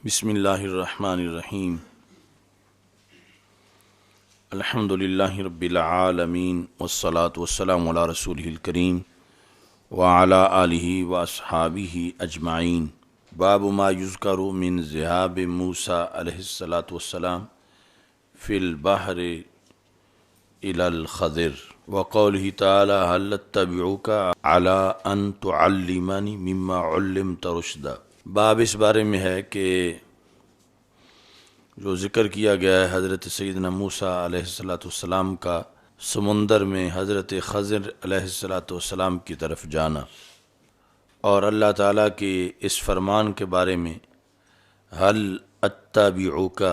بسم اللہ الرحمن الرحیم الحمد للہ رب العالمین والصلاة والسلام علی رسولہ الکریم وعلی آلہ واصحابہ اجمعین باب ما یذکر من ذہاب موسیٰ علیہ الصلاۃ والسلام فی البحر الی الخضر وقولہ تعالی هل اتبعک علی ان تعلمنی مما علمت رشدا۔ باب اس بارے میں ہے کہ جو ذکر کیا گیا ہے حضرت سیدنا موسیٰ علیہ السلام کا سمندر میں حضرت خضر علیہ السلام کی طرف جانا، اور اللہ تعالیٰ کے اس فرمان کے بارے میں هل اتبعک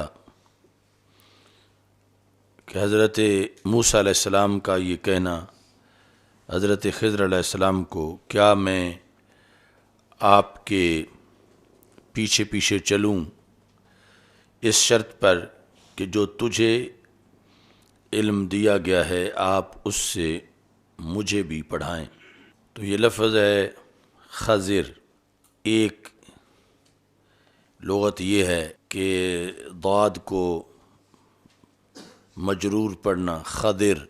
کہ حضرت موسیٰ علیہ السلام کا یہ کہنا حضرت خضر علیہ السلام کو، کیا میں آپ کے پیچھے پیچھے چلوں اس شرط پر کہ جو تجھے علم دیا گیا ہے آپ اس سے مجھے بھی پڑھائیں۔ تو یہ لفظ ہے خضر، ایک لغت یہ ہے کہ ضاد کو مجرور پڑھنا خضر،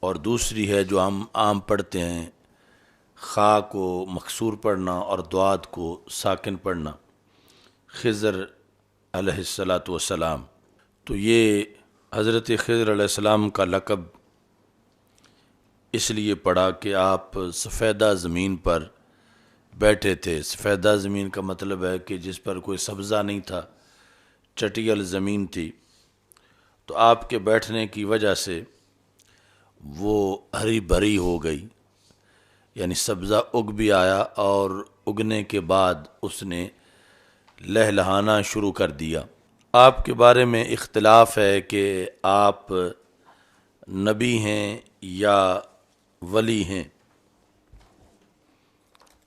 اور دوسری ہے جو ہم عام پڑھتے ہیں خا کو مکسور پڑھنا اور ضاد کو ساکن پڑھنا، خضر علیہ السلام۔ تو یہ حضرت خضر علیہ السلام کا لقب اس لیے پڑا کہ آپ سفیدہ زمین پر بیٹھے تھے۔ سفیدہ زمین کا مطلب ہے کہ جس پر کوئی سبزہ نہیں تھا، چٹیل زمین تھی، تو آپ کے بیٹھنے کی وجہ سے وہ ہری بھری ہو گئی، یعنی سبزہ اگ بھی آیا اور اگنے کے بعد اس نے لہلہانا شروع کر دیا۔ آپ کے بارے میں اختلاف ہے کہ آپ نبی ہیں یا ولی ہیں،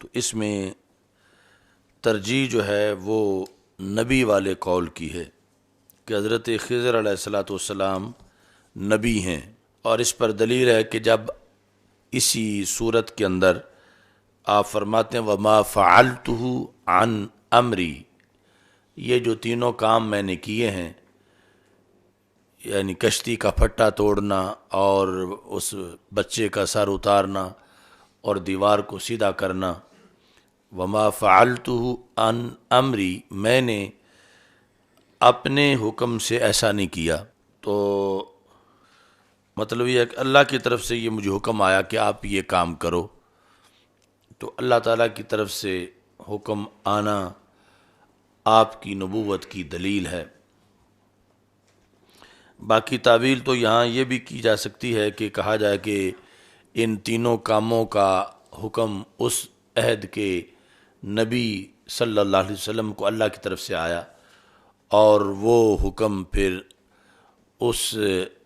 تو اس میں ترجیح جو ہے وہ نبی والے قول کی ہے کہ حضرت خضر علیہ السلام نبی ہیں، اور اس پر دلیل ہے کہ جب اسی صورت کے اندر آپ فرماتے ہیں وَمَا فَعَلْتُهُ عَنْ أَمْرِي، یہ جو تینوں کام میں نے کیے ہیں، یعنی کشتی کا پھٹا توڑنا اور اس بچے کا سر اتارنا اور دیوار کو سیدھا کرنا، وَمَا فَعَلْتُهُ عَنْ أَمْرِي، میں نے اپنے حکم سے ایسا نہیں کیا۔ تو مطلب یہ ہے کہ اللہ کی طرف سے یہ مجھے حکم آیا کہ آپ یہ کام کرو، تو اللہ تعالیٰ کی طرف سے حکم آنا آپ کی نبوت کی دلیل ہے۔ باقی تعویل تو یہاں یہ بھی کی جا سکتی ہے کہ کہا جائے کہ ان تینوں کاموں کا حکم اس عہد کے نبی صلی اللہ علیہ وسلم کو اللہ کی طرف سے آیا، اور وہ حکم پھر اس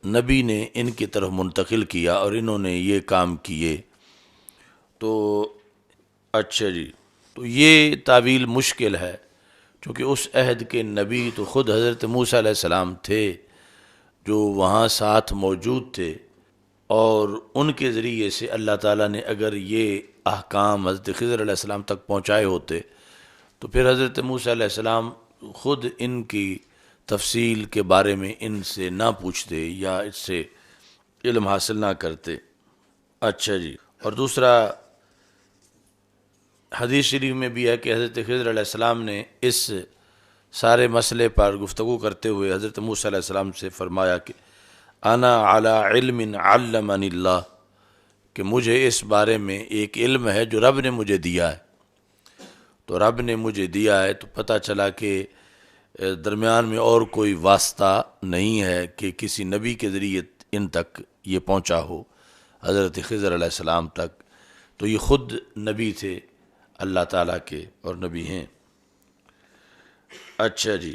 نبی نے ان کی طرف منتقل کیا اور انہوں نے یہ کام کیے۔ تو اچھا جی، تو یہ تعویل مشکل ہے، چونکہ اس عہد کے نبی تو خود حضرت موسیٰ علیہ السلام تھے جو وہاں ساتھ موجود تھے، اور ان کے ذریعے سے اللہ تعالیٰ نے اگر یہ احکام حضرت خضر علیہ السلام تک پہنچائے ہوتے تو پھر حضرت موسیٰ علیہ السلام خود ان کی تفصیل کے بارے میں ان سے نہ پوچھتے یا اس سے علم حاصل نہ کرتے۔ اچھا جی، اور دوسرا حدیث شریف میں بھی ہے کہ حضرت خضر علیہ السلام نے اس سارے مسئلے پر گفتگو کرتے ہوئے حضرت موسیٰ علیہ السلام سے فرمایا کہ انا علی علم علمنی اللہ، کہ مجھے اس بارے میں ایک علم ہے جو رب نے مجھے دیا ہے۔ تو رب نے مجھے دیا ہے تو پتہ چلا کہ درمیان میں اور کوئی واسطہ نہیں ہے کہ کسی نبی کے ذریعے ان تک یہ پہنچا ہو حضرت خضر علیہ السلام تک، تو یہ خود نبی تھے اللہ تعالیٰ کے اور نبی ہیں۔ اچھا جی،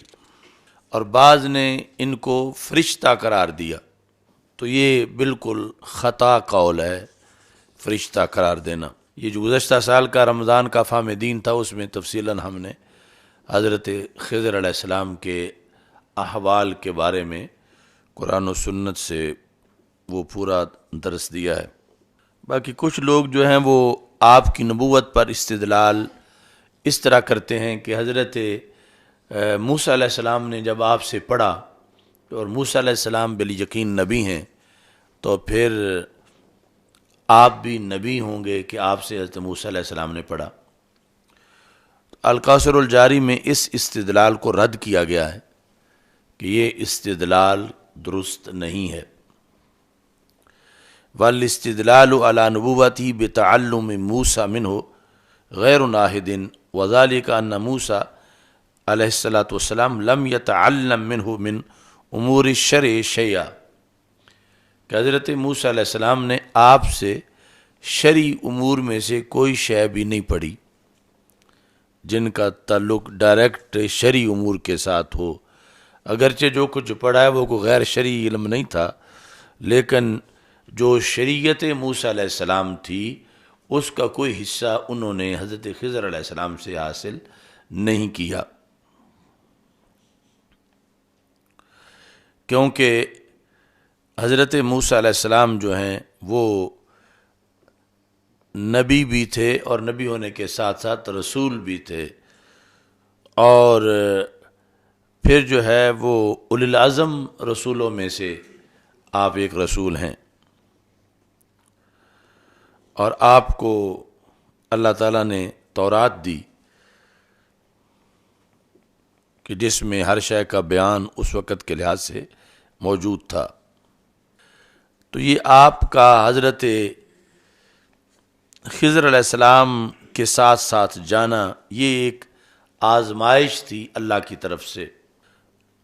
اور بعض نے ان کو فرشتہ قرار دیا، تو یہ بالکل خطا قول ہے فرشتہ قرار دینا۔ یہ جو گزشتہ سال کا رمضان کا فہم دین تھا اس میں تفصیلاً ہم نے حضرت خضر علیہ السلام کے احوال کے بارے میں قرآن و سنت سے وہ پورا درس دیا ہے۔ باقی کچھ لوگ جو ہیں وہ آپ کی نبوت پر استدلال اس طرح کرتے ہیں کہ حضرت موسیٰ علیہ السلام نے جب آپ سے پڑھا، اور موسیٰ علیہ السلام بالیقین نبی ہیں، تو پھر آپ بھی نبی ہوں گے کہ آپ سے حضرت موسیٰ علیہ السلام نے پڑھا۔ القاصر الجاری میں اس استدلال کو رد کیا گیا ہے کہ یہ استدلال درست نہیں ہے۔ والاستدلال علی نبوته بتعلم موسیٰ منہ غیر ناہد وذلك ان موسیٰ علیہ الصلاۃ والسلام لم یتعلم منہ من امور الشرع شیئا، کہ حضرت موسیٰ علیہ السلام نے آپ سے شرعی امور میں سے کوئی شے بھی نہیں پڑھی جن کا تعلق ڈائریکٹ شرعی امور کے ساتھ ہو۔ اگرچہ جو کچھ پڑھا ہے وہ کوئی غیر شرعی علم نہیں تھا، لیکن جو شریعت موسیٰ علیہ السلام تھی اس کا کوئی حصہ انہوں نے حضرت خضر علیہ السلام سے حاصل نہیں کیا، کیونکہ حضرت موسیٰ علیہ السلام جو ہیں وہ نبی بھی تھے، اور نبی ہونے کے ساتھ ساتھ رسول بھی تھے، اور پھر جو ہے وہ اولی العزم رسولوں میں سے آپ ایک رسول ہیں، اور آپ کو اللہ تعالیٰ نے تورات دی کہ جس میں ہر شے کا بیان اس وقت کے لحاظ سے موجود تھا۔ تو یہ آپ کا حضرت خضر علیہ السلام کے ساتھ ساتھ جانا یہ ایک آزمائش تھی اللہ کی طرف سے،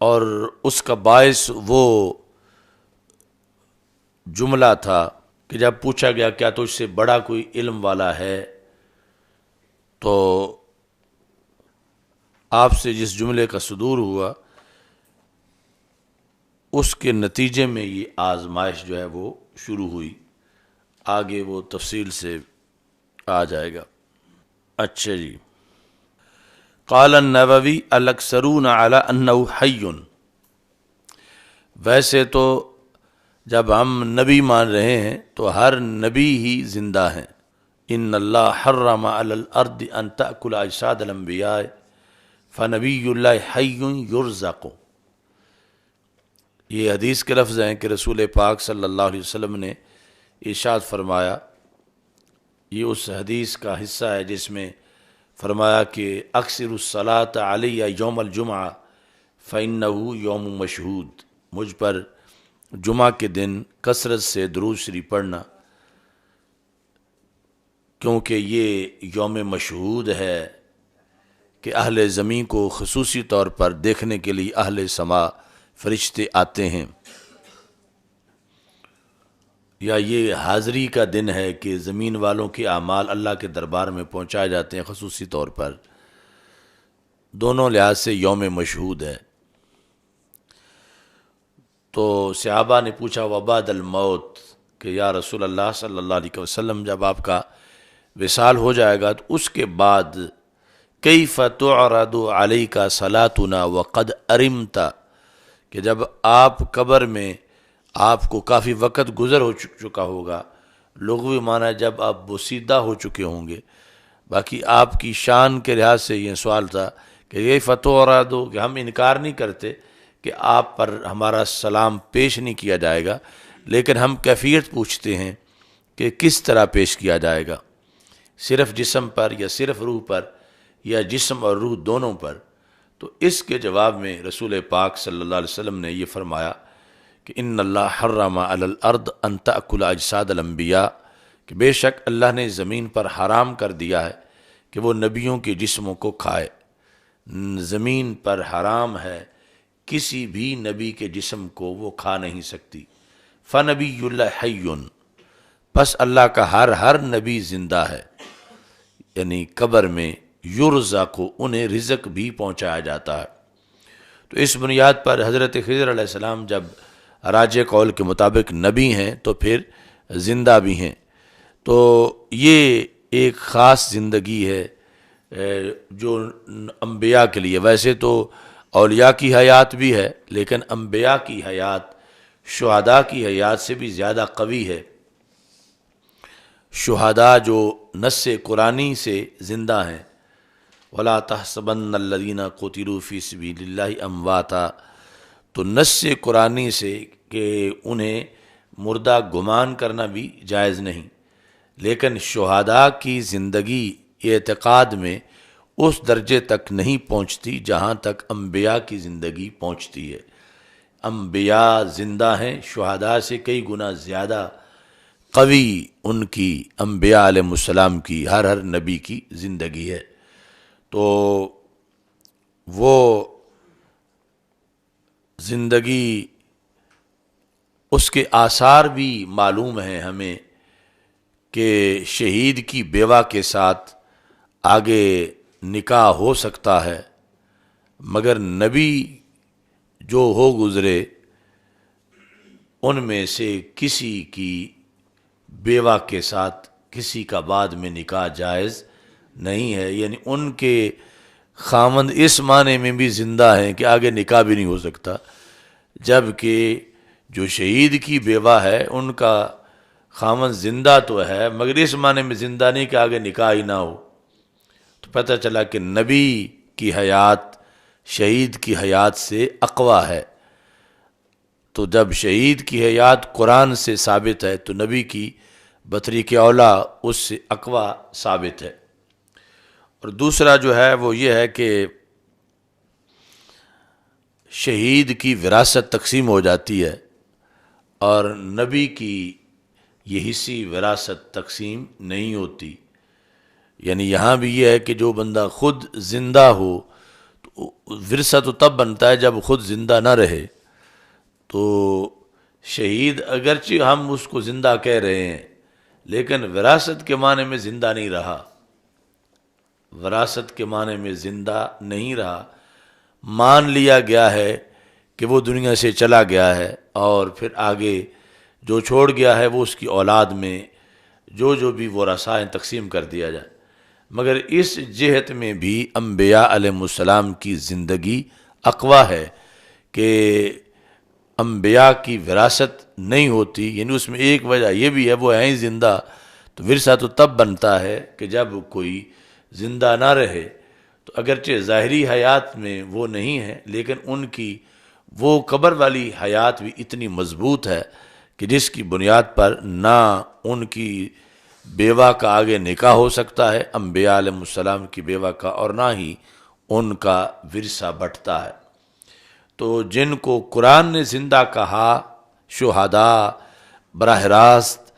اور اس کا باعث وہ جملہ تھا کہ جب پوچھا گیا کیا تجھ سے بڑا کوئی علم والا ہے، تو آپ سے جس جملے کا صدور ہوا اس کے نتیجے میں یہ آزمائش جو ہے وہ شروع ہوئی، آگے وہ تفصیل سے آ جائے گا۔ اچھا جی، قال النووی الاکثرون علی انہ حی، ویسے تو جب ہم نبی مان رہے ہیں تو ہر نبی ہی زندہ ہیں۔ ان اللہ حرم علی الارض ان تأکل اجساد الانبیاء فنبی اللہ حی یرزق، یہ حدیث کے لفظ ہیں کہ رسول پاک صلی اللہ علیہ وسلم نے ارشاد فرمایا، یہ اس حدیث کا حصہ ہے جس میں فرمایا کہ اکثر الصلاۃ علیہ یوم الجمعہ فإنہ یوم مشہود، مجھ پر جمعہ کے دن کثرت سے درود شریف پڑھنا، کیونکہ یہ یوم مشہود ہے کہ اہل زمین کو خصوصی طور پر دیکھنے کے لیے اہل سما فرشتے آتے ہیں، یا یہ حاضری کا دن ہے کہ زمین والوں کے اعمال اللہ کے دربار میں پہنچائے جاتے ہیں خصوصی طور پر، دونوں لحاظ سے یوم مشہود ہے۔ تو صحابہ نے پوچھا وبعد الموت، کہ یا رسول اللہ صلی اللہ علیہ وسلم جب آپ کا وصال ہو جائے گا تو اس کے بعد کیف تعرض علیک صلاتنا وقد ارمت، کہ جب آپ قبر میں آپ کو کافی وقت گزر ہو چکا ہوگا، لغوی معنی جب آپ بوسیدہ ہو چکے ہوں گے، باقی آپ کی شان کے لحاظ سے یہ سوال تھا کہ یہ تعرض، کہ ہم انکار نہیں کرتے کہ آپ پر ہمارا سلام پیش نہیں کیا جائے گا، لیکن ہم کیفیت پوچھتے ہیں کہ کس طرح پیش کیا جائے گا، صرف جسم پر یا صرف روح پر یا جسم اور روح دونوں پر؟ تو اس کے جواب میں رسول پاک صلی اللہ علیہ وسلم نے یہ فرمایا کہ ان اللہ حرم علی الارض ان تأکل اجساد الانبیاء، کہ بے شک اللہ نے زمین پر حرام کر دیا ہے کہ وہ نبیوں کے جسموں کو کھائے، زمین پر حرام ہے، کسی بھی نبی کے جسم کو وہ کھا نہیں سکتی۔ فنبی اللہ حی، پس اللہ کا ہر نبی زندہ ہے، یعنی قبر میں یرزق، انہیں رزق بھی پہنچایا جاتا ہے۔ تو اس بنیاد پر حضرت خضر علیہ السلام جب راجح قول کے مطابق نبی ہیں تو پھر زندہ بھی ہیں۔ تو یہ ایک خاص زندگی ہے جو انبیاء کے لیے، ویسے تو اولیاء کی حیات بھی ہے لیکن انبیاء کی حیات شہداء کی حیات سے بھی زیادہ قوی ہے۔ شہداء جو نص قرآنی سے زندہ ہیں ولا تحسبن الذین قتلوا فی سبیل اللہ امواتا، تو نص قرآنی سے کہ انہیں مردہ گمان کرنا بھی جائز نہیں، لیکن شہداء کی زندگی اعتقاد میں اس درجے تک نہیں پہنچتی جہاں تک انبیاء کی زندگی پہنچتی ہے۔ انبیاء زندہ ہیں، شہداء سے کئی گنا زیادہ قوی ان کی، انبیاء علیہ السلام کی، ہر نبی کی زندگی ہے۔ تو وہ زندگی، اس کے آثار بھی معلوم ہیں ہمیں کہ شہید کی بیوہ کے ساتھ آگے نکاح ہو سکتا ہے، مگر نبی جو ہو گزرے ان میں سے کسی کی بیوہ کے ساتھ کسی کا بعد میں نکاح جائز نہیں ہے، یعنی ان کے خامند اس معنی میں بھی زندہ ہیں کہ آگے نکاح بھی نہیں ہو سکتا، جبکہ جو شہید کی بیوہ ہے ان کا خامند زندہ تو ہے مگر اس معنی میں زندہ نہیں کہ آگے نکاح ہی نہ ہو۔ تو پتہ چلا کہ نبی کی حیات شہید کی حیات سے اقویٰ ہے، تو جب شہید کی حیات قرآن سے ثابت ہے تو نبی کی بطریق اولا اس سے اقویٰ ثابت ہے۔ اور دوسرا جو ہے وہ یہ ہے کہ شہید کی وراثت تقسیم ہو جاتی ہے اور نبی کی یہ حصی وراثت تقسیم نہیں ہوتی، یعنی یہاں بھی یہ ہے کہ جو بندہ خود زندہ ہو تو ورثہ تو تب بنتا ہے جب خود زندہ نہ رہے۔ تو شہید اگرچہ ہم اس کو زندہ کہہ رہے ہیں لیکن وراثت کے معنی میں زندہ نہیں رہا، وراثت کے معنی میں زندہ نہیں رہا، مان لیا گیا ہے کہ وہ دنیا سے چلا گیا ہے اور پھر آگے جو چھوڑ گیا ہے وہ اس کی اولاد میں جو بھی ورثاء تقسیم کر دیا جائے۔ مگر اس جہت میں بھی انبیاء علیہ السلام کی زندگی اقویٰ ہے کہ انبیاء کی وراثت نہیں ہوتی، یعنی اس میں ایک وجہ یہ بھی ہے وہ ہیں ہی زندہ، تو ورثہ تو تب بنتا ہے کہ جب کوئی زندہ نہ رہے، تو اگرچہ ظاہری حیات میں وہ نہیں ہے لیکن ان کی وہ قبر والی حیات بھی اتنی مضبوط ہے کہ جس کی بنیاد پر نہ ان کی بیوہ کا آگے نکاح ہو سکتا ہے انبیاء علیہ السلام کی بیوہ کا، اور نہ ہی ان کا ورثہ بٹتا ہے۔ تو جن کو قرآن نے زندہ کہا شہداء براہ راست،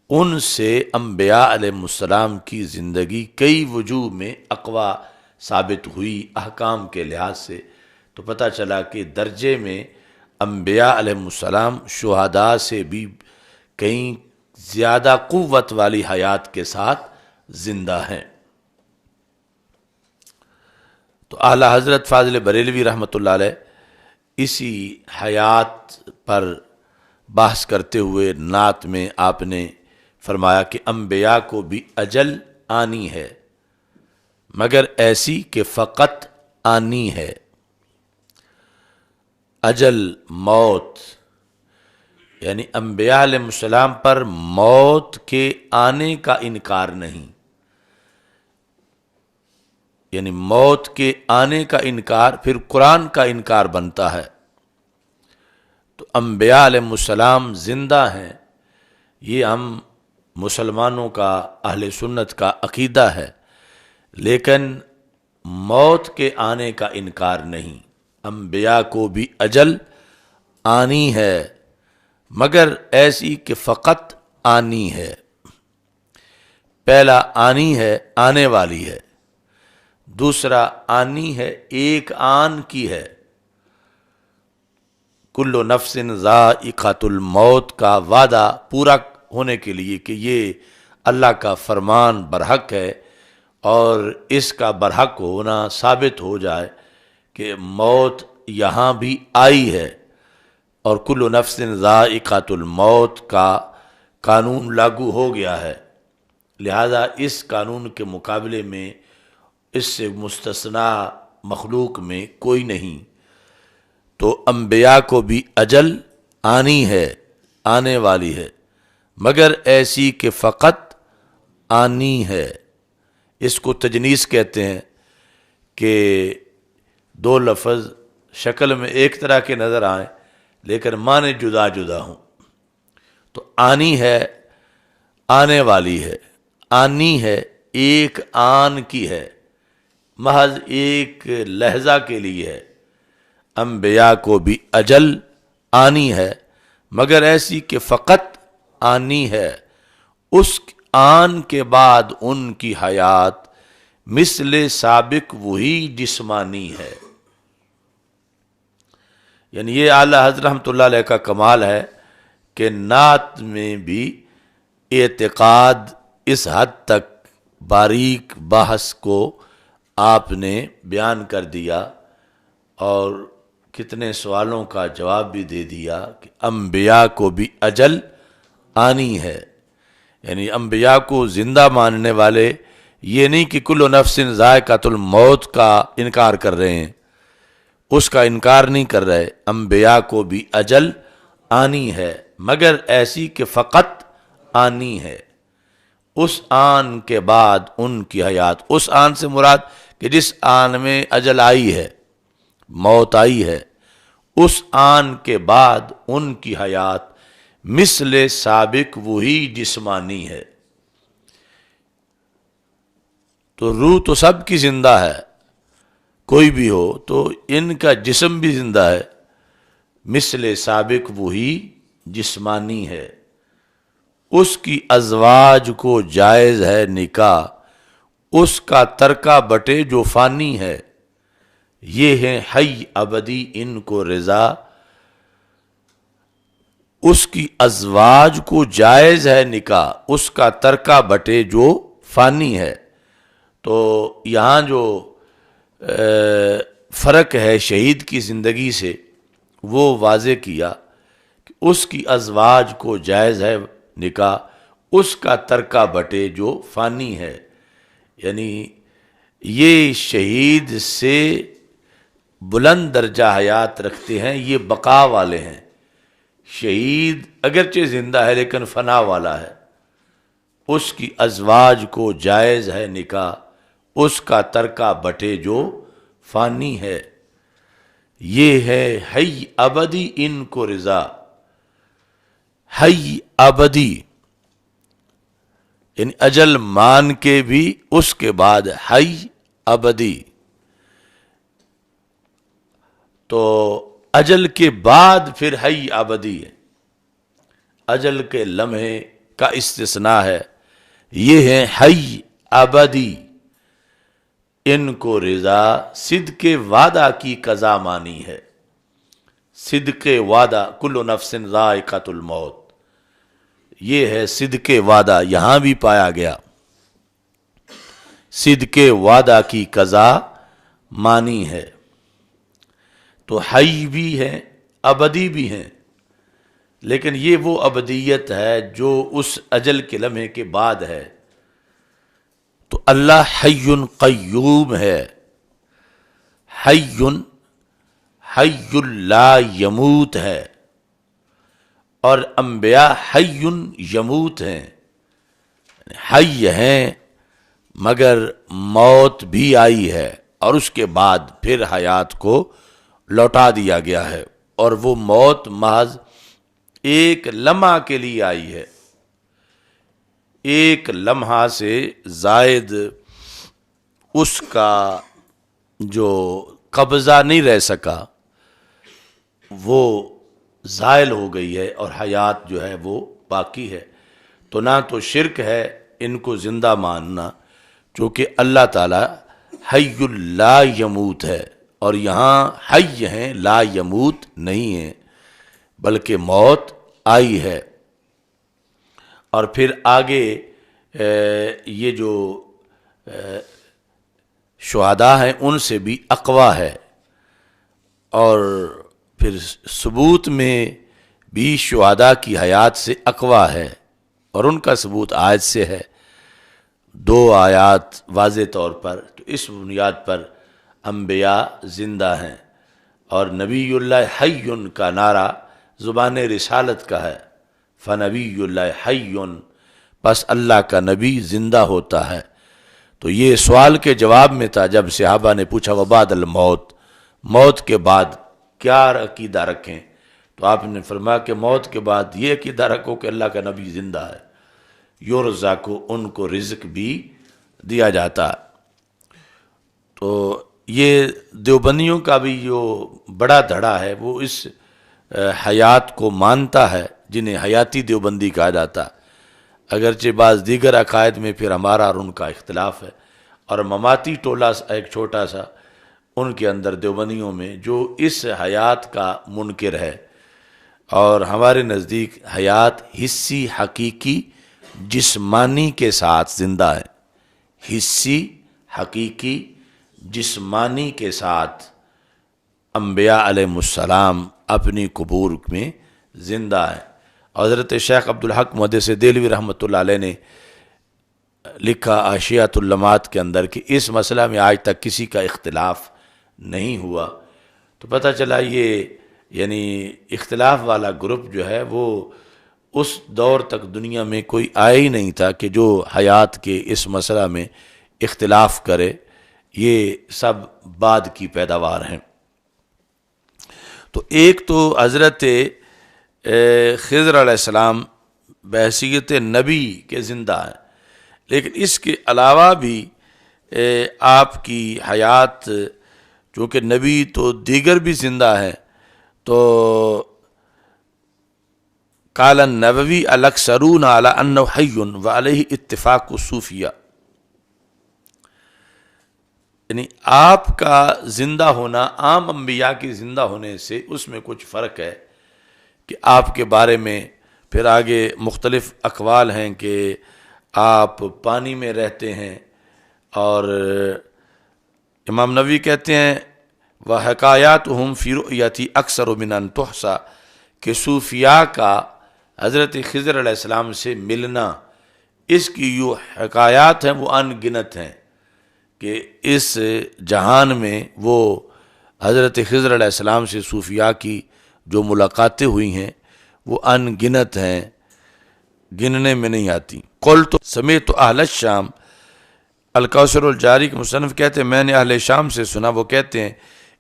ان سے انبیاء علیہ السلام کی زندگی کئی وجوہ میں اقویٰ ثابت ہوئی احکام کے لحاظ سے، تو پتہ چلا کہ درجے میں انبیاء علیہ السلام شہداء سے بھی کہیں زیادہ قوت والی حیات کے ساتھ زندہ ہیں۔ تو اعلیٰ حضرت فاضل بریلوی رحمۃ اللہ علیہ اسی حیات پر بحث کرتے ہوئے نعت میں آپ نے فرمایا کہ انبیاء کو بھی اجل آنی ہے مگر ایسی کہ فقط آنی ہے۔ اجل موت، یعنی انبیاء علیہ السلام پر موت کے آنے کا انکار نہیں، یعنی موت کے آنے کا انکار پھر قرآن کا انکار بنتا ہے۔ تو انبیاء علیہ السلام زندہ ہیں، یہ ہم مسلمانوں کا اہل سنت کا عقیدہ ہے، لیکن موت کے آنے کا انکار نہیں۔ انبیاء کو بھی اجل آنی ہے مگر ایسی کہ فقط آنی ہے۔ پہلا آنی ہے، آنے والی ہے، دوسرا آنی ہے، ایک آن کی ہے۔ کل نفس ذائقۃ الموت کا وعدہ پورا ہونے کے لیے کہ یہ اللہ کا فرمان برحق ہے اور اس کا برحق ہونا ثابت ہو جائے کہ موت یہاں بھی آئی ہے اور کل نفس ذائقۃ الموت کا قانون لاگو ہو گیا ہے، لہذا اس قانون کے مقابلے میں اس سے مستثنیٰ مخلوق میں کوئی نہیں۔ تو انبیاء کو بھی اجل آنی ہے، آنے والی ہے، مگر ایسی کہ فقط آنی ہے۔ اس کو تجنیس کہتے ہیں کہ دو لفظ شکل میں ایک طرح کے نظر آئیں لیکن معنی جدا جدا ہوں. تو آنی ہے آنے والی ہے، آنی ہے ایک آن کی ہے، محض ایک لحظہ کے لیے ہے. انبیاء کو بھی اجل آنی ہے مگر ایسی کہ فقط آنی ہے، اس آن کے بعد ان کی حیات مثل سابق وہی جسمانی ہے. یعنی یہ اعلیٰ حضرت رحمۃ اللہ علیہ کا کمال ہے کہ نعت میں بھی اعتقاد اس حد تک باریک بحث کو آپ نے بیان کر دیا اور کتنے سوالوں کا جواب بھی دے دیا کہ انبیاء کو بھی اجل آنی ہے. یعنی انبیاء کو زندہ ماننے والے یہ نہیں کہ کل نفس ذائقۃ الموت کا انکار کر رہے ہیں، اس کا انکار نہیں کر رہے. انبیاء کو بھی اجل آنی ہے مگر ایسی کہ فقط آنی ہے، اس آن کے بعد ان کی حیات. اس آن سے مراد کہ جس آن میں اجل آئی ہے، موت آئی ہے، اس آن کے بعد ان کی حیات مثل سابق وہی جسمانی ہے. تو روح تو سب کی زندہ ہے، کوئی بھی ہو، تو ان کا جسم بھی زندہ ہے، مثل سابق وہی جسمانی ہے. اس کی ازواج کو جائز ہے نکاح، اس کا ترکہ بٹے جو فانی ہے. یہ ہے حی ابدی ان کو رضا، اس کی ازواج کو جائز ہے نکاح، اس کا ترکہ بٹے جو فانی ہے. تو یہاں جو فرق ہے شہید کی زندگی سے وہ واضح کیا کہ اس کی ازواج کو جائز ہے نکاح، اس کا ترکہ بٹے جو فانی ہے. یعنی یہ شہید سے بلند درجہ حیات رکھتے ہیں، یہ بقا والے ہیں. شہید اگرچہ زندہ ہے لیکن فنا والا ہے. اس کی ازواج کو جائز ہے نکاح، اس کا ترکہ بٹے جو فانی ہے. یہ ہے حی ابدی ان کو رضا. حی ابدی یعنی اجل مان کے بھی اس کے بعد حی ابدی. تو اجل کے بعد پھر حی ابدی ہے، اجل کے لمحے کا استثناء ہے. یہ ہے حی ابدی ان کو رضا، صدق وعدہ کی قضا مانی ہے. صدق وعدہ کل نفس ذائقۃ الموت، یہ ہے صدق وعدہ. یہاں بھی پایا گیا صدق وعدہ کی قضا مانی ہے. تو حی بھی ہے ابدی بھی ہیں، لیکن یہ وہ ابدیت ہے جو اس اجل کے لمحے کے بعد ہے. تو اللہ حی قیوم ہے، حی لا یموت ہے، اور انبیاء حی یموت ہیں. حی ہیں مگر موت بھی آئی ہے اور اس کے بعد پھر حیات کو لوٹا دیا گیا ہے، اور وہ موت محض ایک لمحہ کے لیے آئی ہے. ایک لمحہ سے زائد اس کا جو قبضہ نہیں رہ سکا وہ زائل ہو گئی ہے اور حیات جو ہے وہ باقی ہے. تو نہ تو شرک ہے ان کو زندہ ماننا، چونکہ اللہ تعالی حی لا یموت ہے، اور یہاں حی ہیں لا یموت نہیں ہے بلکہ موت آئی ہے. اور پھر آگے یہ جو شہداء ہیں ان سے بھی اقوا ہے، اور پھر ثبوت میں بھی شہداء کی حیات سے اقوا ہے، اور ان کا ثبوت آیت سے ہے. دو آیات واضح طور پر. تو اس بنیاد پر انبیاء زندہ ہیں، اور نبی اللہ حی کا نعرہ زبان رسالت کا ہے. فنبی اللہ حی، پس اللہ کا نبی زندہ ہوتا ہے. تو یہ سوال کے جواب میں تھا جب صحابہ نے پوچھا وبعد الموت، موت کے بعد کیا عقیدہ رکھیں، تو آپ نے فرمایا کہ موت کے بعد یہ عقیدہ رکھو کہ اللہ کا نبی زندہ ہے، یرزق، ان کو رزق بھی دیا جاتا ہے۔ تو یہ دیوبندیوں کا بھی جو بڑا دھڑا ہے وہ اس حیات کو مانتا ہے، جنہیں حیاتی دیوبندی کہا جاتا ہے، اگرچہ بعض دیگر عقائد میں پھر ہمارا اور ان کا اختلاف ہے، اور مماتی ٹولہ ایک چھوٹا سا ان کے اندر دیوبندیوں میں جو اس حیات کا منکر ہے، اور ہمارے نزدیک حیات حسی، حقیقی، جسمانی کے ساتھ زندہ ہے، حسی، حقیقی، جسمانی کے ساتھ انبیاء علیہ السلام اپنی قبور میں زندہ ہے۔ حضرت شیخ عبدالحق محدث دہلوی رحمۃ اللہ علیہ نے لکھا عاشیات اللمعات کے اندر کہ اس مسئلہ میں آج تک کسی کا اختلاف نہیں ہوا، تو پتہ چلا یہ یعنی اختلاف والا گروپ جو ہے وہ اس دور تک دنیا میں کوئی آیا ہی نہیں تھا کہ جو حیات کے اس مسئلہ میں اختلاف کرے، یہ سب بعد کی پیداوار ہیں۔ تو ایک تو حضرت خضر علیہ السلام بحیثیت نبی کے زندہ ہیں، لیکن اس کے علاوہ بھی آپ کی حیات، چونکہ نبی تو دیگر بھی زندہ ہیں، تو قال النووی الاکثرون علی انہ حی وعلیہ اتفاق الصوفیہ، یعنی آپ کا زندہ ہونا عام انبیاء کی زندہ ہونے سے اس میں کچھ فرق ہے کہ آپ کے بارے میں پھر آگے مختلف اقوال ہیں کہ آپ پانی میں رہتے ہیں، اور امام نووی کہتے ہیں وَحَكَایَاتُهُمْ فِي رُؤْيَتِي أَكْثَرُ مِنْ أَنْ تُحْصَى، کہ صوفیاء کا حضرت خضر علیہ السلام سے ملنا، اس کی جو حکایات ہیں وہ ان گنت ہیں، کہ اس جہان میں وہ حضرت خضر علیہ السلام سے صوفیاء کی جو ملاقاتیں ہوئی ہیں وہ ان گنت ہیں، گننے میں نہیں آتی۔ قلت سمعت اہل الشام، الکوثر الجاری کے مصنف کہتے ہیں میں نے اہل شام سے سنا، وہ کہتے ہیں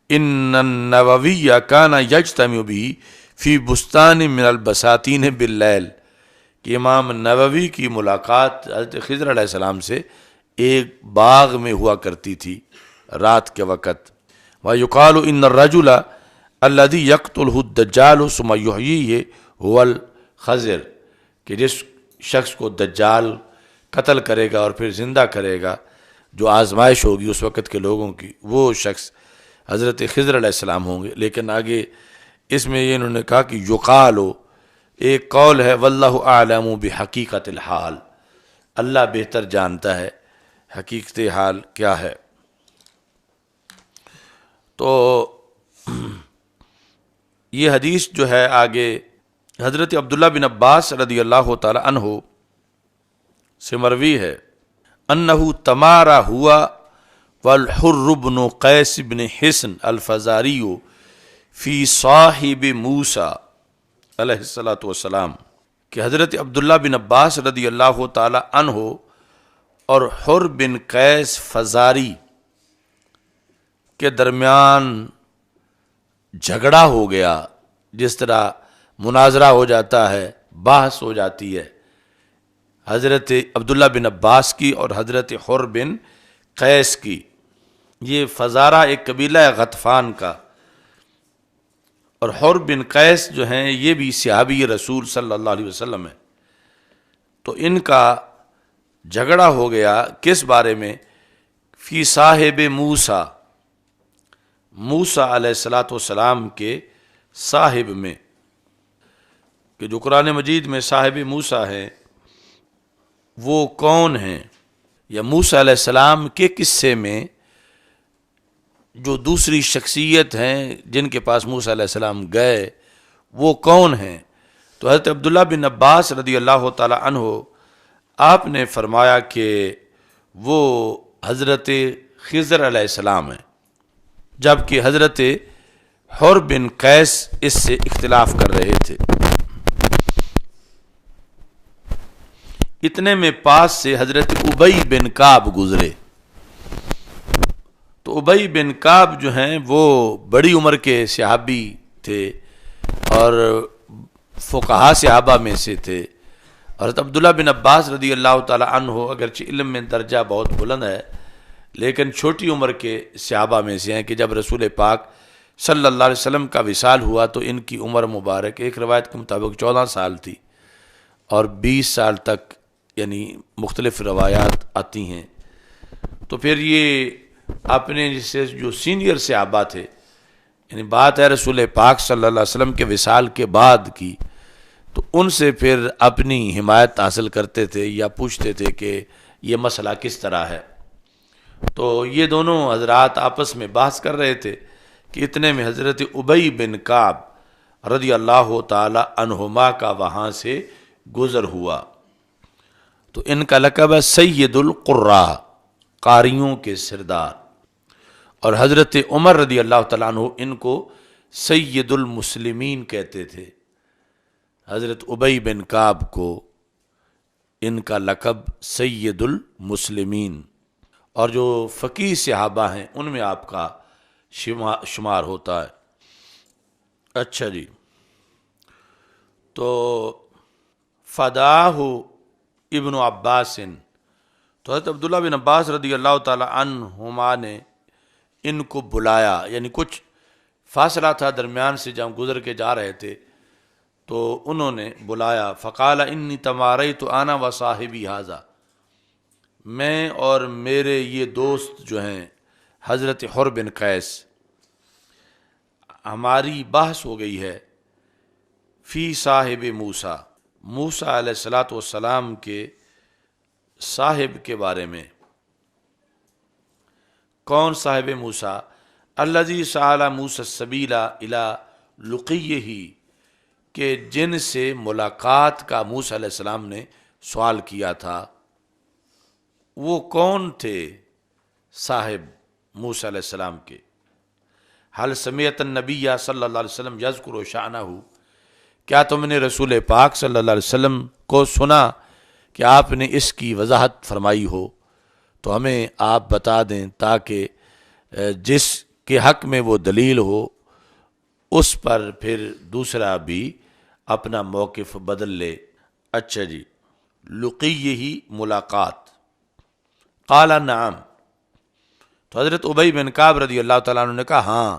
ان النووی کان یجتمع به فی بستان من البساتین باللیل، کہ امام نووی کی ملاقات حضرت خضر علیہ السلام سے ایک باغ میں ہوا کرتی تھی رات کے وقت۔ وَيُقَالُ إِنَّ الرَّجُلَ الَّذِي يَقْتُلُهُ الدَّجَّالُ ثُمَّ يُحْيِيهِ هُوَ الْخَضِرُ، کہ جس شخص کو دجال قتل کرے گا اور پھر زندہ کرے گا، جو آزمائش ہوگی اس وقت کے لوگوں کی، وہ شخص حضرت خضر علیہ السلام ہوں گے۔ لیکن آگے اس میں یہ انہوں نے کہا کہ یقالو، ایک قول ہے واللہ اعلم بحقیقت الحال، اللہ بہتر جانتا ہے حقیقت حال کیا ہے۔ تو یہ حدیث جو ہے آگے حضرت عبداللہ بن عباس رضی اللہ تعالی عنہ سے مروی ہے انہو تمارا ہوا والحر بن قیس بن حسن الفزاری فی صاحب موسیٰ علیہ السلام، کہ حضرت عبداللہ بن عباس رضی اللہ تعالی عنہ اور حر بن قیس فزاری کے درمیان جھگڑا ہو گیا، جس طرح مناظرہ ہو جاتا ہے، بحث ہو جاتی ہے حضرت عبداللہ بن عباس کی اور حضرت حر بن قیس کی۔ یہ فزارہ ایک قبیلہ ہے غطفان کا، اور حر بن قیس جو ہیں یہ بھی صحابی رسول صلی اللہ علیہ وسلم ہیں۔ تو ان کا جھگڑا ہو گیا کس بارے میں؟ فی صاحب موسیٰ، موسیٰ علیہ السلام کے صاحب میں، کہ جو قرآن مجید میں صاحب موسیٰ ہیں وہ کون ہیں، یا موسیٰ علیہ السلام کے قصے میں جو دوسری شخصیت ہیں جن کے پاس موسیٰ علیہ السلام گئے وہ کون ہیں؟ تو حضرت عبداللہ بن عباس رضی اللہ تعالی عنہ آپ نے فرمایا کہ وہ حضرت خضر علیہ السلام ہیں، جبکہ حضرت حر بن قیس اس سے اختلاف کر رہے تھے۔ اتنے میں پاس سے حضرت ابی بن کعب گزرے، تو ابی بن کعب جو ہیں وہ بڑی عمر کے صحابی تھے اور فقہا صحابہ میں سے تھے. حضرت عبداللہ بن عباس رضی اللہ تعالی عنہ اگرچہ علم میں درجہ بہت بلند ہے لیکن چھوٹی عمر کے صحابہ میں سے ہیں کہ جب رسول پاک صلی اللہ علیہ وسلم کا وصال ہوا تو ان کی عمر مبارک ایک روایت کے مطابق 14 سال تھی اور 20 سال تک، یعنی مختلف روایات آتی ہیں. تو پھر یہ اپنے جسے جو سینئر صحابہ تھے، یعنی بات ہے رسول پاک صلی اللہ علیہ وسلم کے وصال کے بعد کی، تو ان سے پھر اپنی حمایت حاصل کرتے تھے یا پوچھتے تھے کہ یہ مسئلہ کس طرح ہے. تو یہ دونوں حضرات آپس میں بحث کر رہے تھے کہ اتنے میں حضرت ابی بن کعب رضی اللہ تعالی عنہما کا وہاں سے گزر ہوا. تو ان کا لقب ہے سید القراء، قاریوں کے سردار، اور حضرت عمر رضی اللہ تعالیٰ عنہ ان کو سید المسلمین کہتے تھے. حضرت ابی بن کعب کو ان کا لقب سید المسلمین، اور جو فقیہ صحابہ ہیں ان میں آپ کا شمار ہوتا ہے. اچھا جی، تو فداہ ابن عباس، تو حضرت عبداللہ بن عباس رضی اللہ تعالی عنہما نے ان کو بلایا، یعنی کچھ فاصلہ تھا درمیان سے، جب گزر کے جا رہے تھے تو انہوں نے بلایا. فقال انی تماریت انا و صاحبی ھذا، میں اور میرے یہ دوست جو ہیں حضرت حر بن قیس، ہماری بحث ہو گئی ہے فی صاحب موسیٰ، موسیٰ علیہ الصلاۃ والسلام کے صاحب کے بارے میں. کون صاحب موسیٰ؟ الذی سأل موسیٰ السبیل الی لقیہ، کہ جن سے ملاقات کا موسیٰ علیہ السلام نے سوال کیا تھا. وہ کون تھے صاحب موسیٰ علیہ السلام کے؟ حل سمعت النبی صلی اللہ علیہ وسلم یذکر شأنہ، کیا تم نے رسول پاک صلی اللہ علیہ وسلم کو سنا کہ آپ نے اس کی وضاحت فرمائی ہو؟ تو ہمیں آپ بتا دیں تاکہ جس کے حق میں وہ دلیل ہو اس پر پھر دوسرا بھی اپنا موقف بدل لے. اچھا جی، لقیہ ہی ملاقات. قال نعم، تو حضرت ابی بن کعب رضی اللہ تعالیٰ عنہ نے کہا ہاں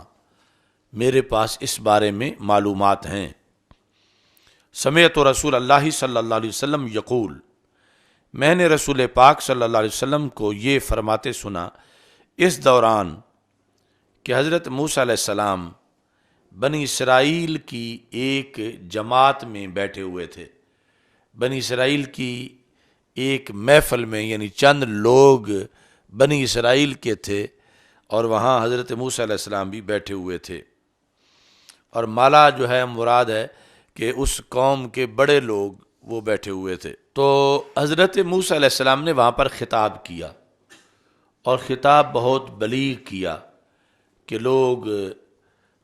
میرے پاس اس بارے میں معلومات ہیں. سمعت رسول اللہ صلی اللہ علیہ وسلم یقول، میں نے رسول پاک صلی اللہ علیہ وسلم کو یہ فرماتے سنا اس دوران کہ حضرت موسیٰ علیہ السلام بنی اسرائیل کی ایک جماعت میں بیٹھے ہوئے تھے. بنی اسرائیل کی ایک محفل میں، یعنی چند لوگ بنی اسرائیل کے تھے اور وہاں حضرت موسیٰ علیہ السلام بھی بیٹھے ہوئے تھے. اور مالا جو ہے مراد ہے کہ اس قوم کے بڑے لوگ وہ بیٹھے ہوئے تھے. تو حضرت موسیٰ علیہ السلام نے وہاں پر خطاب کیا اور خطاب بہت بلیغ کیا کہ لوگ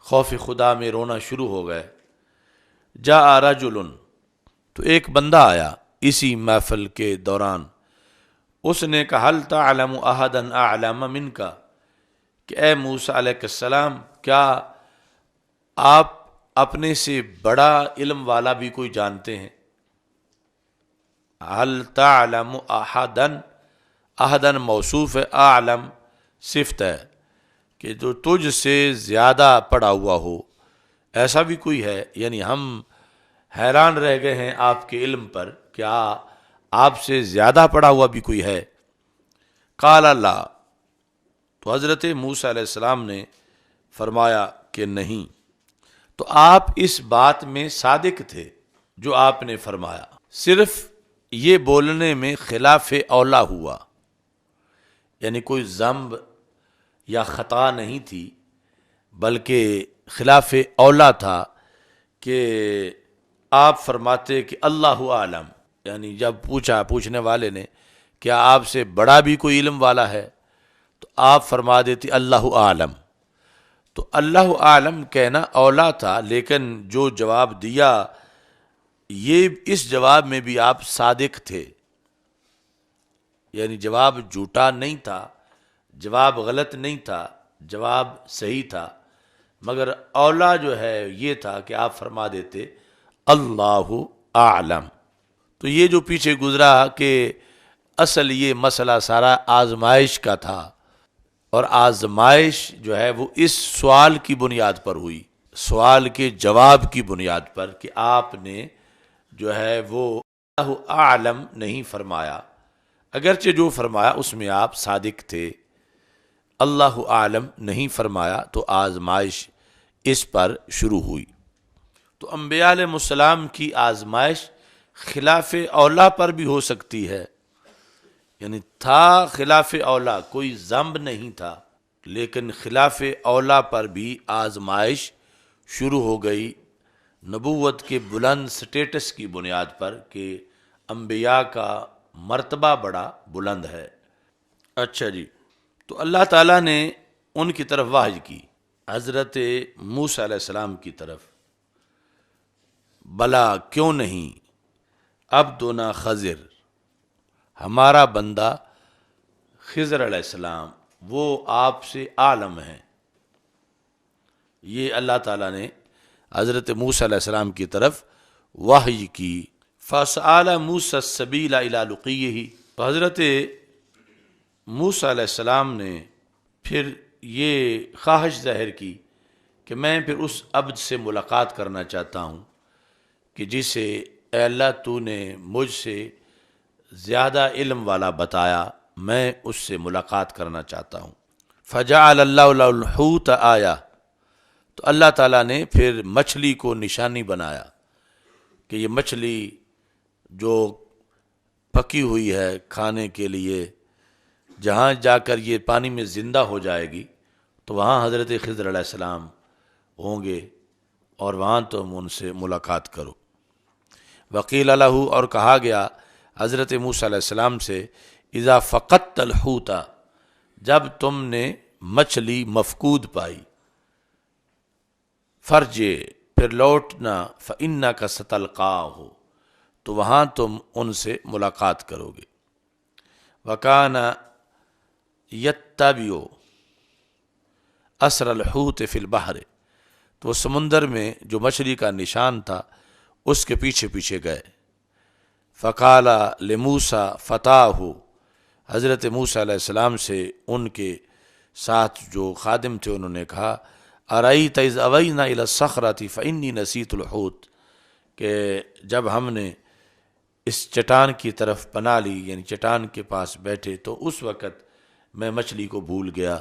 خوف خدا میں رونا شروع ہو گئے. جاء رجل، تو ایک بندہ آیا اسی محفل کے دوران، اس نے کہا هل تعلم احدا اعلم منک، کہ اے موسیٰ علیہ السلام کیا آپ اپنے سے بڑا علم والا بھی کوئی جانتے ہیں؟ هل تعلم احدا، احدا موصوف ہے، اعلم صفت ہے کہ جو تجھ سے زیادہ پڑھا ہوا ہو، ایسا بھی کوئی ہے؟ یعنی ہم حیران رہ گئے ہیں آپ کے علم پر، کیا آپ سے زیادہ پڑھا ہوا بھی کوئی ہے؟ قال لا، تو حضرت موسیٰ علیہ السلام نے فرمایا کہ نہیں. تو آپ اس بات میں صادق تھے جو آپ نے فرمایا، صرف یہ بولنے میں خلاف اولا ہوا، یعنی کوئی ذنب یا خطا نہیں تھی بلکہ خلاف اولا تھا کہ آپ فرماتے کہ اللہ عالم، یعنی جب پوچھنے والے نے کیا آپ سے بڑا بھی کوئی علم والا ہے تو آپ فرما دیتی اللہ عالم. تو اللہ عالم کہنا اولا تھا، لیکن جو جواب دیا یہ اس جواب میں بھی آپ صادق تھے، یعنی جواب جھوٹا نہیں تھا، جواب غلط نہیں تھا، جواب صحیح تھا، مگر اولا جو ہے یہ تھا کہ آپ فرما دیتے اللہ اعلم۔ تو یہ جو پیچھے گزرا کہ اصل یہ مسئلہ سارا آزمائش کا تھا، اور آزمائش جو ہے وہ اس سوال کی بنیاد پر ہوئی، سوال کے جواب کی بنیاد پر، کہ آپ نے جو ہے وہ اللہ اعلم نہیں فرمایا، اگرچہ جو فرمایا اس میں آپ صادق تھے، اللہ عالم نہیں فرمایا، تو آزمائش اس پر شروع ہوئی۔ تو انبیاء علیہ السلام کی آزمائش خلاف اولا پر بھی ہو سکتی ہے، یعنی تھا خلاف اولا، کوئی ذنب نہیں تھا، لیکن خلاف اولا پر بھی آزمائش شروع ہو گئی نبوت کے بلند سٹیٹس کی بنیاد پر، کہ انبیاء کا مرتبہ بڑا بلند ہے۔ اچھا جی، تو اللہ تعالیٰ نے ان کی طرف وحی کی، حضرت موسیٰ علیہ السلام کی طرف، بلا کیوں نہیں، عبدنا خضر، ہمارا بندہ خضر علیہ السلام وہ آپ سے عالم ہیں۔ یہ اللہ تعالیٰ نے حضرت موسیٰ علیہ السلام کی طرف وحی کی۔ فَسَأَلَ مُوسَى السَّبِيلَ إِلَىٰ لُقِيِّهِ، تو حضرت موسیٰ علیہ السلام نے پھر یہ خواہش ظاہر کی کہ میں پھر اس عبد سے ملاقات کرنا چاہتا ہوں کہ جسے اے اللہ تو نے مجھ سے زیادہ علم والا بتایا، میں اس سے ملاقات کرنا چاہتا ہوں۔ فَجَعَلَ اللَّهُ لَهُ الْحُوتَ آیَةً، تو اللہ تعالیٰ نے پھر مچھلی کو نشانی بنایا کہ یہ مچھلی جو پکی ہوئی ہے کھانے کے لیے، جہاں جا کر یہ پانی میں زندہ ہو جائے گی تو وہاں حضرت خضر علیہ السلام ہوں گے، اور وہاں تم ان سے ملاقات کرو۔ وقیل لہ، اور کہا گیا حضرت موسیٰ علیہ السلام سے، اذا فقدت الحوت، جب تم نے مچھلی مفقود پائی، فرجے، پھر لوٹنا، فإنک ستلقاہ، تو وہاں تم ان سے ملاقات کرو گے۔ وکان یتبع اثر الحوت فی البحر، تو سمندر میں جو مچھلی کا نشان تھا اس کے پیچھے پیچھے گئے۔ فقال لموسیٰ فتاہ، حضرت موسیٰ علیہ السلام سے ان کے ساتھ جو خادم تھے انہوں نے کہا، ارأیت اذ اوینا الی الصخرۃ فانی نسیت الحوت، کہ جب ہم نے اس چٹان کی طرف پناہ لی، یعنی چٹان کے پاس بیٹھے، تو اس وقت میں مچھلی کو بھول گیا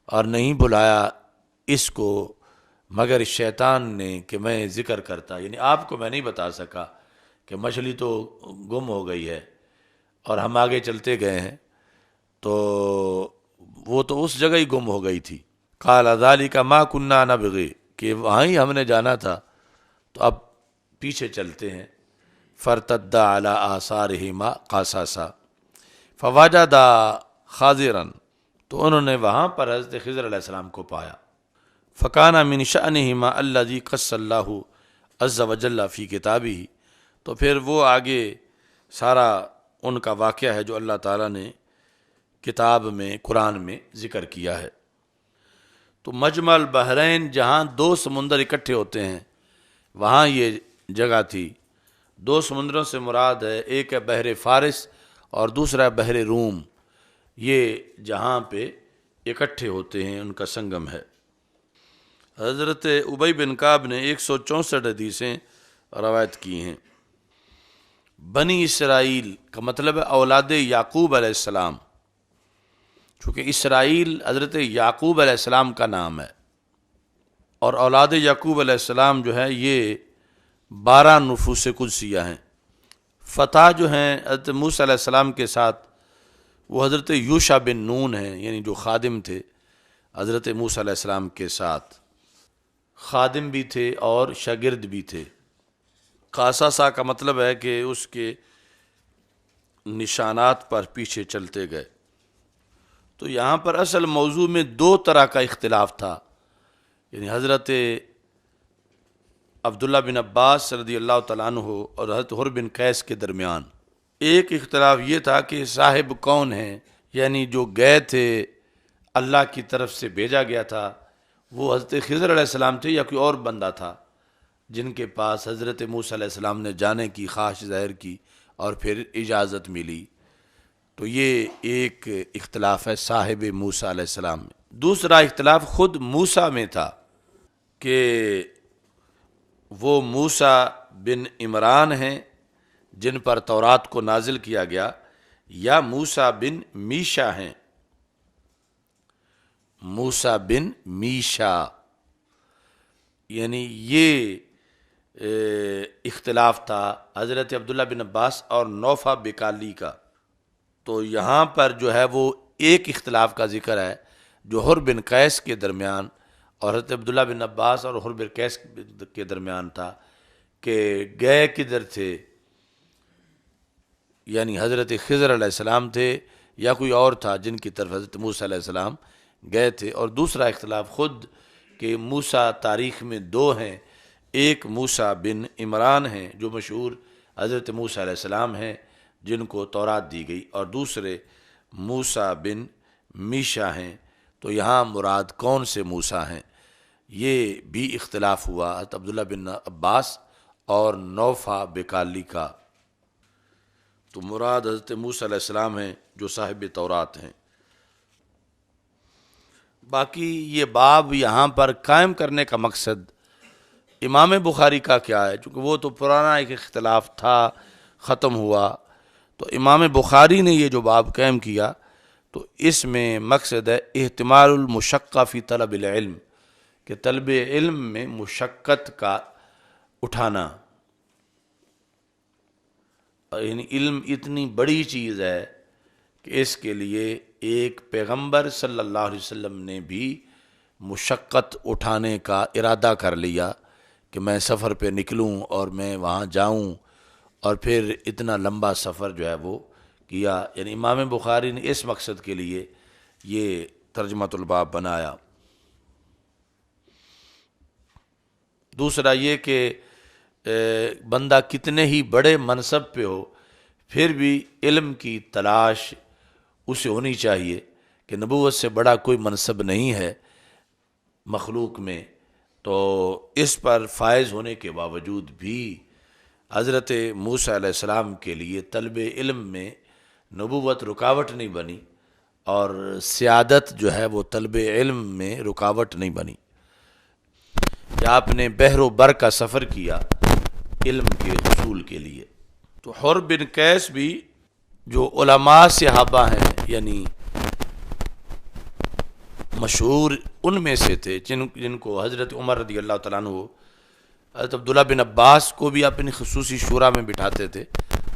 اور نہیں بلایا اس کو مگر شیطان نے کہ میں ذکر کرتا، یعنی آپ کو میں نہیں بتا سکا کہ مچھلی تو گم ہو گئی ہے، اور ہم آگے چلتے گئے ہیں تو وہ تو اس جگہ ہی گم ہو گئی تھی۔ قال ذلک ما کنا نبغی، کہ وہاں ہی ہم نے جانا تھا، تو اب پیچھے چلتے ہیں۔ فرتد علی آثارہما قصصا فوجدا خاضرا، تو انہوں نے وہاں پر حضرت خضر علیہ السلام کو پایا۔ فکان من شأنہما الذی قص اللہ عز وجل فی کتابہ، تو پھر وہ آگے سارا ان کا واقعہ ہے جو اللہ تعالیٰ نے کتاب میں، قرآن میں ذکر کیا ہے۔ تو مجمع البحرین، جہاں دو سمندر اکٹھے ہوتے ہیں، وہاں یہ جگہ تھی۔ دو سمندروں سے مراد ہے، ایک ہے بحر فارس اور دوسرا ہے بحر روم، یہ جہاں پہ اکٹھے ہوتے ہیں ان کا سنگم ہے۔ حضرت ابی بن کعب نے 164 حدیثیں روایت کی ہیں۔ بنی اسرائیل کا مطلب ہے اولاد یعقوب علیہ السلام، چونکہ اسرائیل حضرت یعقوب علیہ السلام کا نام ہے، اور اولاد یعقوب علیہ السلام جو ہے یہ 12 نفوس قدسیہ ہیں۔ فتح جو ہیں حضرت موسیٰ علیہ السلام کے ساتھ، وہ حضرت یوشع بن نون ہیں، یعنی جو خادم تھے حضرت موسیٰ علیہ السلام کے ساتھ، خادم بھی تھے اور شاگرد بھی تھے۔ قاصصہ کا مطلب ہے کہ اس کے نشانات پر پیچھے چلتے گئے۔ تو یہاں پر اصل موضوع میں 2 طرح کا اختلاف تھا، یعنی حضرت عبداللہ بن عباس رضی اللہ تعالیٰ عنہ اور حضرت حر بن قیس کے درمیان۔ ایک اختلاف یہ تھا کہ صاحب کون ہیں، یعنی جو گئے تھے اللہ کی طرف سے بھیجا گیا تھا وہ حضرت خضر علیہ السلام تھے یا کوئی اور بندہ تھا جن کے پاس حضرت موسیٰ علیہ السلام نے جانے کی خواہش ظاہر کی اور پھر اجازت ملی؟ تو یہ ایک اختلاف ہے صاحب موسیٰ علیہ السلام میں۔ دوسرا اختلاف خود موسیٰ میں تھا کہ وہ موسیٰ بن عمران ہیں جن پر تورات کو نازل کیا گیا، یا موسیٰ بن میشا ہیں، موسیٰ بن میشا، یعنی یہ اختلاف تھا حضرت عبداللہ بن عباس اور نوفہ بکالی کا۔ تو یہاں پر جو ہے وہ ایک اختلاف کا ذکر ہے جو حر بن قیس کے درمیان اور حضرت عبداللہ بن عباس اور حر بن قیس کے درمیان تھا کہ گئے کدھر تھے، یعنی حضرت خضر علیہ السلام تھے یا کوئی اور تھا جن کی طرف حضرت موسیٰ علیہ السلام گئے تھے۔ اور دوسرا اختلاف خود کہ موسیٰ تاریخ میں دو ہیں، ایک موسیٰ بن عمران ہیں جو مشہور حضرت موسیٰ علیہ السلام ہیں جن کو تورات دی گئی، اور دوسرے موسیٰ بن میشا ہیں۔ تو یہاں مراد کون سے موسیٰ ہیں، یہ بھی اختلاف ہوا حضرت عبداللہ بن عباس اور نوفہ بکالی کا۔ تو مراد حضرت موسیٰ علیہ السلام ہیں جو صاحب تورات ہیں۔ باقی یہ باب یہاں پر قائم کرنے کا مقصد امام بخاری کا کیا ہے، چونکہ وہ تو پرانا ایک اختلاف تھا، ختم ہوا، تو امام بخاری نے یہ جو باب قائم کیا تو اس میں مقصد ہے احتمال المشقہ فی طلب العلم، کہ طلب علم میں مشقت کا اٹھانا، یعنی علم اتنی بڑی چیز ہے کہ اس کے لیے ایک پیغمبر صلی اللہ علیہ وسلم نے بھی مشقت اٹھانے کا ارادہ کر لیا کہ میں سفر پہ نکلوں اور میں وہاں جاؤں، اور پھر اتنا لمبا سفر جو ہے وہ کیا، یعنی امام بخاری نے اس مقصد کے لیے یہ ترجمۃ الباب بنایا۔ دوسرا یہ کہ بندہ کتنے ہی بڑے منصب پہ ہو پھر بھی علم کی تلاش اسے ہونی چاہیے، کہ نبوت سے بڑا کوئی منصب نہیں ہے مخلوق میں، تو اس پر فائز ہونے کے باوجود بھی حضرت موسیٰ علیہ السلام کے لیے طلب علم میں نبوت رکاوٹ نہیں بنی، اور سیادت جو ہے وہ طلب علم میں رکاوٹ نہیں بنی۔ یا آپ نے بحر و بر کا سفر کیا علم کے حصول کے لیے۔ تو حر بن قیس بھی جو علماء صحابہ ہیں، یعنی مشہور ان میں سے تھے جن کو حضرت عمر رضی اللہ تعالیٰ عنہ حضرت عبداللہ بن عباس کو بھی اپنی خصوصی شورا میں بٹھاتے تھے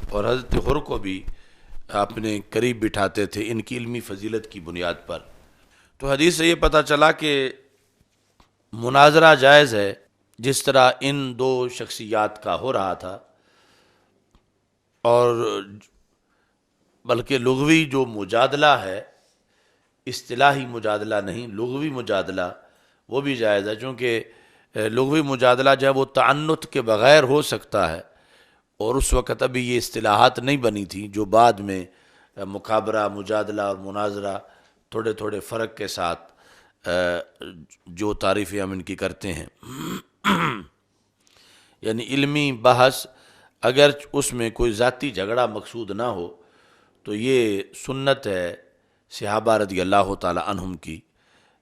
اور حضرت حر کو بھی اپنے قریب بٹھاتے تھے ان کی علمی فضیلت کی بنیاد پر۔ تو حدیث سے یہ پتہ چلا کہ مناظرہ جائز ہے، جس طرح ان دو شخصیات کا ہو رہا تھا، اور بلکہ لغوی جو مجادلہ ہے، اصطلاحی مجادلہ نہیں، لغوی مجادلہ وہ بھی جائز ہے، چونکہ لغوی مجادلہ جو ہے وہ تعنت کے بغیر ہو سکتا ہے، اور اس وقت ابھی یہ اصطلاحات نہیں بنی تھیں جو بعد میں مکابرہ، مجادلہ اور مناظرہ تھوڑے تھوڑے فرق کے ساتھ جو تعریفیں ہم ان کی کرتے ہیں۔ یعنی علمی بحث اگر اس میں کوئی ذاتی جھگڑا مقصود نہ ہو تو یہ سنت ہے صحابہ رضی اللہ تعالی عنہم کی،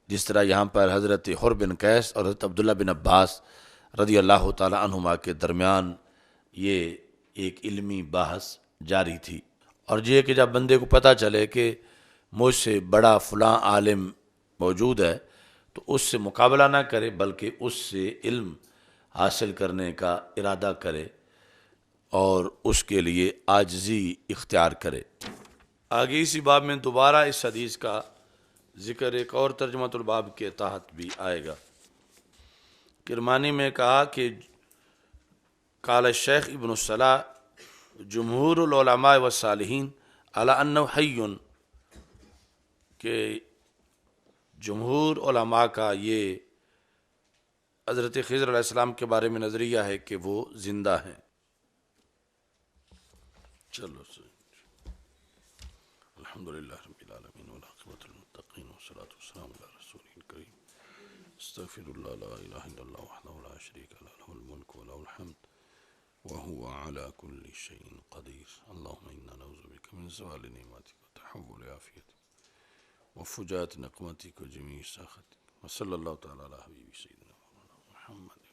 جس طرح یہاں پر حضرت حر بن قیس اور حضرت عبداللہ بن عباس رضی اللہ تعالی عنہما کے درمیان یہ ایک علمی بحث جاری تھی۔ اور یہ کہ جب بندے کو پتہ چلے کہ مجھ سے بڑا فلاں عالم موجود ہے تو اس سے مقابلہ نہ کرے، بلکہ اس سے علم حاصل کرنے کا ارادہ کرے اور اس کے لیے عاجزی اختیار کرے۔ آگے اسی باب میں دوبارہ اس حدیث کا ذکر ایک اور ترجمۃ الباب کے تحت بھی آئے گا۔ کرمانی میں کہا کہ قال الشیخ ابن الصلاح جمہور العلماء والصالحین علی انہ حی، کہ جمہور علماء کا یہ حضرت خضر علیہ السلام کے بارے میں نظریہ ہے کہ وہ زندہ ہیں۔ چلو الحمدللہ رب العالمین والعاقبۃ للمتقین۔ اجمعین والصلاۃ والسلام علی رسول کریم استغفر اللہ لا الہ الا اللہ وحدہ لا شریک لہ لہ الملک ولہ الحمد وهو على كل شيء قدير اللهم انا نعوذ بك من زوال نعمتك وتحول عافيتك وفجاءة نقمتك وجميع سخطك وصلى الله تعالى على حبيبي سيدنا محمد